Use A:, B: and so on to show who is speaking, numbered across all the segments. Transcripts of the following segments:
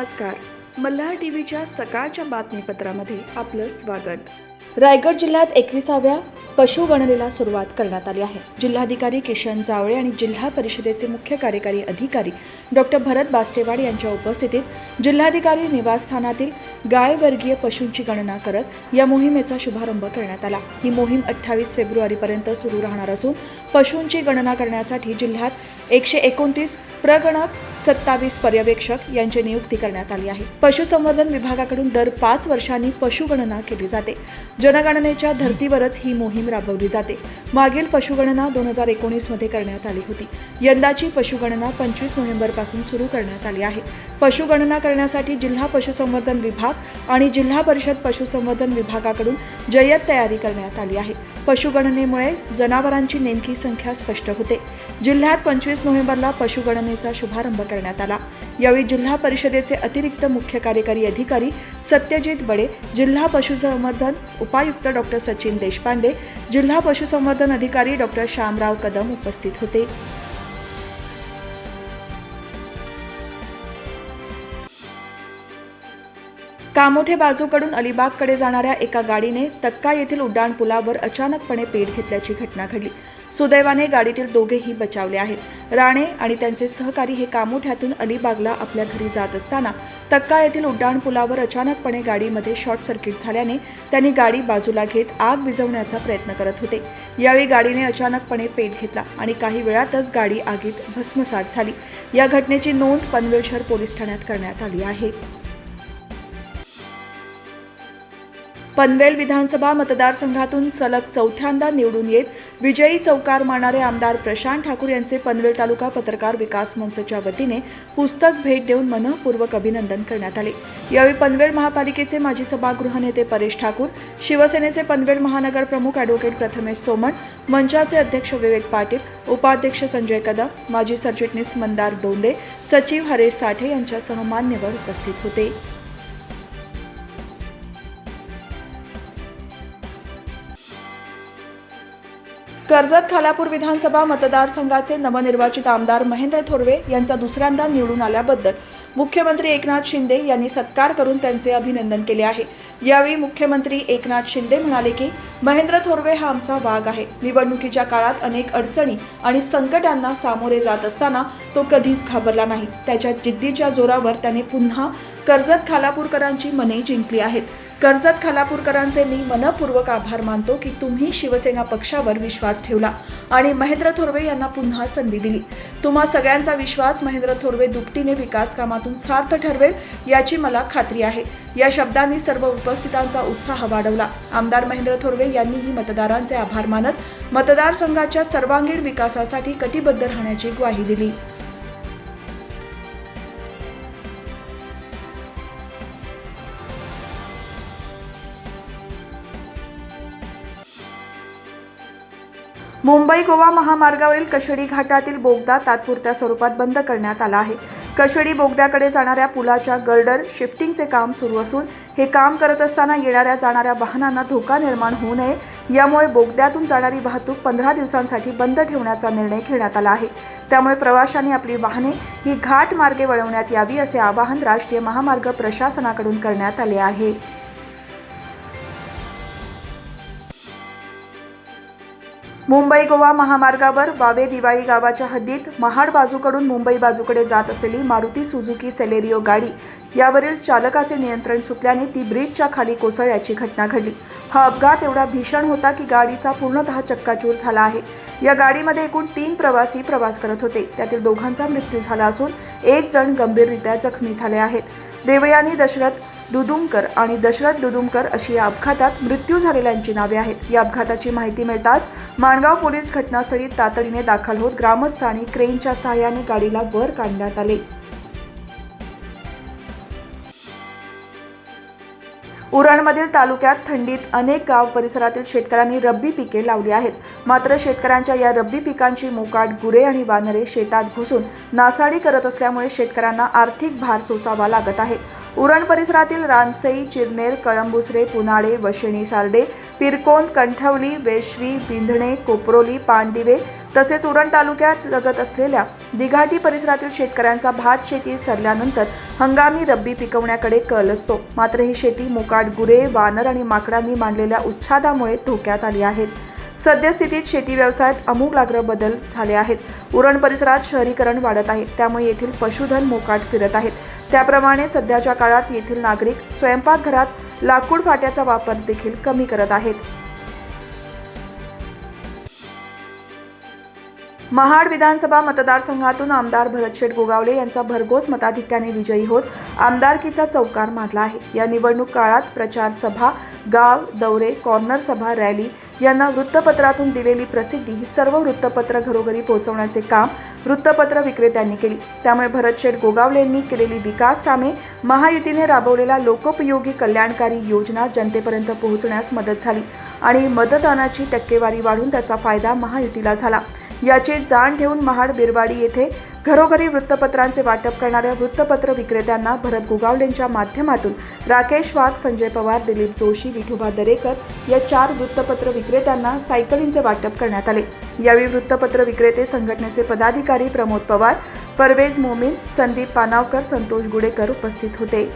A: नमस्कार. मल्हार टीव्हीच्या सकाळच्या बातमीपत्रामध्ये आपलं स्वागत.
B: रायगड जिल्ह्यात 21व्या पशुगणनेला सुरुवात करण्यात आली आहे. जिल्हाधिकारी किशन जावळे आणि जिल्हा परिषदेचे मुख्य कार्यकारी अधिकारी डॉक्टर भरत बास्तेवाड यांच्या उपस्थितीत जिल्हाधिकारी निवासस्थानातील गायवर्गीय पशूंची गणना करत या मोहिमेचा शुभारंभ करण्यात आला. ही मोहीम 28 फेब्रुवारीपर्यंत सुरू राहणार असून पशूंची गणना करण्यासाठी जिल्ह्यात 129 प्रगणक 27 पर्यवेक्षक यांची नियुक्ती करण्यात आली आहे. पशुसंवर्धन विभागाकडून दर 5 वर्षांनी पशुगणना केली जाते. जनगणनेच्या धर्तीवरच ही मोहीम राबवली जाते. मागील पशुगणना 2019 मध्ये करण्यात आली होती. यंदाची पशुगणना 25 नोव्हेंबरपासून सुरू करण्यात आली आहे. पशुगणना करण्यासाठी जिल्हा पशुसंवर्धन विभाग आणि जिल्हा परिषद पशुसंवर्धन विभागाकडून जय्यत तयारी करण्यात आली आहे. पशुगणनेमुळे जनावरांची नेमकी संख्या स्पष्ट होते. जिल्ह्यात 25 नोव्हेंबरला पशुगणनेचा शुभारंभ करण्यात आला. यावेळी जिल्हा परिषदेचे अतिरिक्त मुख्य कार्यकारी अधिकारी सत्यजित बडे, जिल्हा पशुसंवर्धन उपायुक्त डॉक्टर सचिन देशपांडे, जिल्हा पशुसंवर्धन अधिकारी डॉक्टर श्यामराव कदम उपस्थित होते. कामोठे बाजूकडून अलिबागकडे जाणाऱ्या एका गाडीने तक्का येथील उड्डाणपुलावर अचानकपणे पेट घेतल्याची घटना घडली. सुदैवाने गाडीतील दोघेही बचावले आहेत. राणे आणि त्यांचे सहकारी हे कामोठ्यातून अलिबागला आपल्या घरी जात असताना तक्का येथील उड्डाणपुलावर अचानकपणे गाडीमध्ये शॉर्ट सर्किट झाल्याने त्यांनी गाडी बाजूला घेत आग विझवण्याचा प्रयत्न करत होते. यावेळी गाडीने अचानकपणे पेट घेतला आणि काही वेळातच गाडी आगीत भस्मसात झाली. या घटनेची नोंद पनवेल शहर पोलीस ठाण्यात करण्यात आली आहे. पनवेल विधानसभा मतदारसंघातून सलग चौथ्यांदा निवडून येत विजयी चौकार मारणारे आमदार प्रशांत ठाकूर यांचे पनवेल तालुका पत्रकार विकास मंचच्या वतीने पुस्तक भेट देऊन मनःपूर्वक अभिनंदन करण्यात आले. यावेळी पनवेल महापालिकेचे माजी सभागृह नेते परेश ठाकूर, शिवसेनेचे पनवेल महानगर प्रमुख ॲडव्होकेट प्रथमेश सोमण, मंचाचे अध्यक्ष विवेक पाटील, उपाध्यक्ष संजय कदम, माजी सरचिटणीस मंदार दोंदे, सचिव हरेश साठे यांच्यासह मान्यवर उपस्थित होते. कर्जत खालापूर विधानसभा मतदारसंघाचे नवनिर्वाचित आमदार महेंद्र थोरवे यांचा दुसऱ्यांदा निवडून आल्याबद्दल मुख्यमंत्री एकनाथ शिंदे यांनी सत्कार करून त्यांचे अभिनंदन केले आहे. यावेळी मुख्यमंत्री एकनाथ शिंदे म्हणाले की महेंद्र थोरवे हा आमचा वाघ आहे. निवडणुकीच्या काळात अनेक अडचणी आणि संकटांना सामोरे जात असताना तो कधीच घाबरला नाही. त्याच्या जिद्दीच्या जोरावर त्याने पुन्हा कर्जत खालापूरकरांची मने जिंकली आहेत. कर्जत खालापूरकरांचे मी मनःपूर्वक आभार मानतो की तुम्ही शिवसेना पक्षावर विश्वास ठेवला आणि महेंद्र थोरवे यांना पुन्हा संधी दिली. तुम्हा सगळ्यांचा विश्वास महेंद्र थोरवे दुपटीने विकास कामातून सार्थ ठरवेल याची मला खात्री आहे. या शब्दांनी सर्व उपस्थितांचा उत्साह वाढवला. आमदार महेंद्र थोरवे यांनीही मतदारांचे आभार मानत मतदारसंघाच्या सर्वांगीण विकासासाठी कटिबद्ध राहण्याची ग्वाही दिली. मुंबई गोवा महामार्गावरील कशेडी घाटातील बोगदा तात्पुरत्या स्वरूपात बंद करण्यात आला आहे. कशेडी बोगद्याकडे जाणाऱ्या पुलाच्या गर्डर शिफ्टिंगचे काम सुरू असून हे काम करत असताना येणाऱ्या जाणाऱ्या वाहनांना धोका निर्माण होऊ नये यामुळे बोगद्यातून जाणारी वाहतूक 15 दिवसांसाठी बंद ठेवण्याचा निर्णय घेण्यात आला आहे. त्यामुळे प्रवाशांनी आपली वाहने ही घाट मार्गे वळवण्यात यावी असे आवाहन राष्ट्रीय महामार्ग प्रशासनाकडून करण्यात आले आहे. मुंबई गोवा महामार्गावर वावे दिवाळी गावाच्या हद्दीत महाड बाजूकडून मुंबई बाजूकडे जात असलेली मारुती सुझुकी सेलेरिओ गाडी यावरील चालकाचे नियंत्रण सुटल्याने ती ब्रिजच्या खाली कोसळल्याची घटना घडली. हा अपघात एवढा भीषण होता की गाडीचा पूर्णतः चक्काचूर झाला आहे. या गाडीमध्ये एकूण 3 प्रवासी प्रवास करत होते. त्यातील दोघांचा मृत्यू झाला असून 1 जण गंभीररित्या जखमी झाले आहेत. देवयानी दशरथ दुदुमकर आणि दशरथ दुदुमकर अशी या अपघातात मृत्यू झालेल्यांची नावे आहेत. या अपघाताची माहिती मिळताच माणगाव पोलीस घटनास्थळी तातडीने दाखल होत ग्रामस्थ आणि क्रेनच्या सहाय्याने गाडीला वर काढण्यात आले. उरणमधील तालुक्यात थंडीत अनेक गाव परिसरातील शेतकऱ्यांनी रब्बी पिके लावली आहेत. मात्र शेतकऱ्यांच्या या रब्बी पिकांची मोकाट गुरे आणि वानरे शेतात घुसून नासाडी करत असल्यामुळे शेतकऱ्यांना आर्थिक भार सोसावा लागत आहे. उरण परिसरातील रानसई, चिरनेर, कळंबुसरे, पुनाडे, वशिणी, सार्डे, पिरकोन, कंठवली, वेशवी, बिंधणे, कोपरोली, पानदिवे तसेच उरण तालुक्यात लगत असलेल्या दिघाटी परिसरातील शेतकऱ्यांचा भात शेती सरल्यानंतर हंगामी रब्बी पिकवण्याकडे कल असतो. मात्र ही शेती मोकाट गुरे, वानर आणि माकडांनी मांडलेल्या उच्छादामुळे धोक्यात आली आहेत. सद्यस्थितीत शेती व्यवसायात आमूलाग्र बदल झाले आहेत. उरण परिसरात शहरीकरण वाढत आहे, त्यामुळे येथील पशुधन मोकाट फिरत आहेत. त्याप्रमाणे सध्याच्या काळात येथील नागरिक स्वयंपाकघरात लाकूड फाट्याचा वापर देखील कमी करत आहेत. महाड विधानसभा मतदारसंघातून आमदार भरतशेठ गोगावले यांचा भरघोस मताधिक्याने विजयी होत आमदारकीचा चौकार मारला आहे. या निवडणूक काळात प्रचार सभा, गाव दौरे, कॉर्नर सभा, रॅली यांना वृत्तपत्रातून दिलेली प्रसिद्धी ही सर्व वृत्तपत्र घरोघरी पोहोचवण्याचे काम वृत्तपत्र विक्रेत्यांनी केली. त्यामुळे भरतशेठ गोगावले यांनी केलेली विकास कामे, महायुतीने राबवलेल्या लोकोपयोगी कल्याणकारी योजना जनतेपर्यंत पोहोचण्यास मदत झाली आणि मतदानाची टक्केवारी वाढून त्याचा फायदा महायुतीला झाला. याची जाण ठेवून महाड बिरवाडी येथे घरोघरी वृत्तपत्रांचे वाटप करणाऱ्या वृत्तपत्र विक्रेत्यांना भरत गोगावलेंच्या माध्यमातून राकेश वाघ, संजय पवार, दिलीप जोशी, विठोबा दरेकर या 4 वृत्तपत्र विक्रेत्यांना सायकलींचे वाटप करण्यात आले. यावेळी वृत्तपत्र विक्रेते संघटनेचे पदाधिकारी प्रमोद पवार, परवेज मोमीन, संदीप पानावकर, संतोष गुडेकर उपस्थित होते.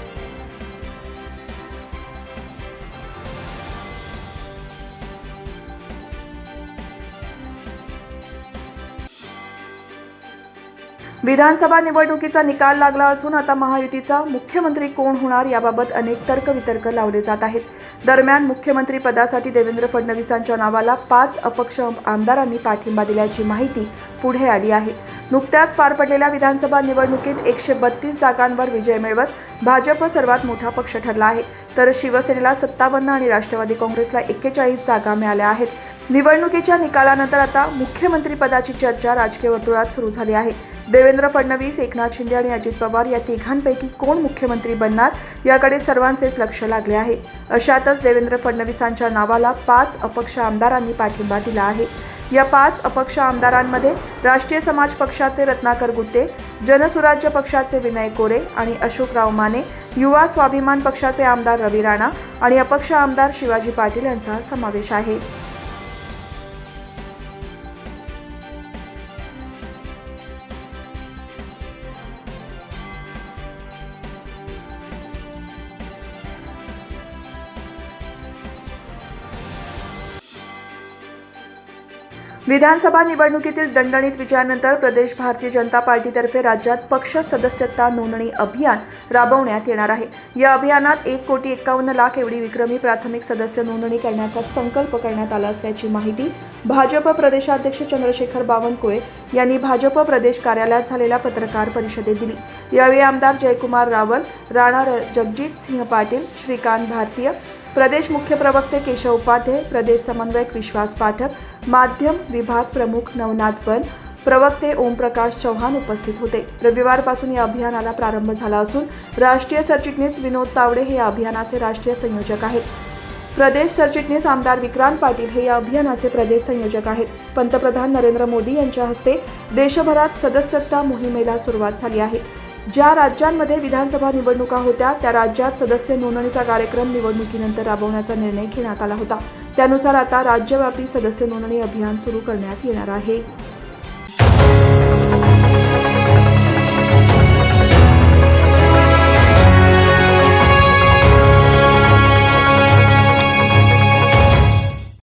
B: विधानसभा निवडणुकीचा निकाल लागला असून आता महायुतीचा मुख्यमंत्री कोण होणार याबाबत अनेक तर्कवितर्क लावले जात आहेत. दरम्यान मुख्यमंत्री पदासाठी देवेंद्र फडणवीसांच्या नावाला 5 अपक्ष आमदारांनी पाठिंबा दिल्याची माहिती पुढे आली आहे. नुकत्याच पार पडलेल्या विधानसभा निवडणुकीत 132 जागांवर विजय मिळवत भाजप सर्वात मोठा पक्ष ठरला आहे, तर शिवसेनेला 57 आणि राष्ट्रवादी काँग्रेसला 41 जागा मिळाल्या आहेत. निवडणुकीच्या निकालानंतर आता मुख्यमंत्रीपदाची चर्चा राजकीय वर्तुळात सुरू झाली आहे. देवेंद्र फडणवीस, एकनाथ शिंदे आणि अजित पवार या तिघांपैकी कोण मुख्यमंत्री बनणार याकडे सर्वांचेच लक्ष लागले आहे. अशातच देवेंद्र फडणवीसांच्या नावाला 5 अपक्ष आमदारांनी पाठिंबा दिला आहे. या 5 अपक्ष आमदारांमध्ये राष्ट्रीय समाज पक्षाचे रत्नाकर गुट्टे, जनसुराज्य पक्षाचे विनय कोरे आणि अशोकराव माने, युवा स्वाभिमान पक्षाचे आमदार रवी राणा आणि अपक्ष आमदार शिवाजी पाटील यांचा समावेश आहे. विधानसभा निवडणुकीतील दणदणीत विजयानंतर प्रदेश भारतीय जनता पार्टीतर्फे राज्यात पक्ष सदस्यता नोंदणी अभियान राबवण्यात येणार आहे. या अभियानात 1,51,00,000 एवढी विक्रमी प्राथमिक सदस्य नोंदणी करण्याचा संकल्प करण्यात आला असल्याची माहिती भाजप प्रदेशाध्यक्ष चंद्रशेखर बावनकुळे यांनी भाजप प्रदेश कार्यालयात झालेल्या पत्रकार परिषदेत दिली. यावेळी आमदार जयकुमार रावल, राणा जगजित सिंह पाटील, श्रीकांत भारतीय, प्रदेश मुख्य प्रवक्ते केशव उपाध्याय, प्रदेश समन्वयक विश्वास पाठक, माध्यम विभाग प्रमुख नवनाथ बन, प्रवक्ते ओमप्रकाश चव्हाण उपस्थित होते. रविवारपासून या अभियानाला प्रारंभ झाला असून राष्ट्रीय सरचिटणीस विनोद तावडे हे या अभियानाचे राष्ट्रीय संयोजक आहेत. प्रदेश सरचिटणीस आमदार विक्रांत पाटील हे या अभियानाचे प्रदेश संयोजक आहेत. पंतप्रधान नरेंद्र मोदी यांच्या हस्ते देशभरात सदस्यता मोहिमेला सुरुवात झाली आहे. ज्या राज्यांमध्ये विधानसभा निवडणुका होत्या त्या राज्यात सदस्य नोंदणीचा कार्यक्रम निवडणुकीनंतर राबवण्याचा निर्णय घेण्यात आला होता. त्यानुसार आता राज्यव्यापी सदस्य नोंदणी अभियान सुरू करण्यात येणार आहे.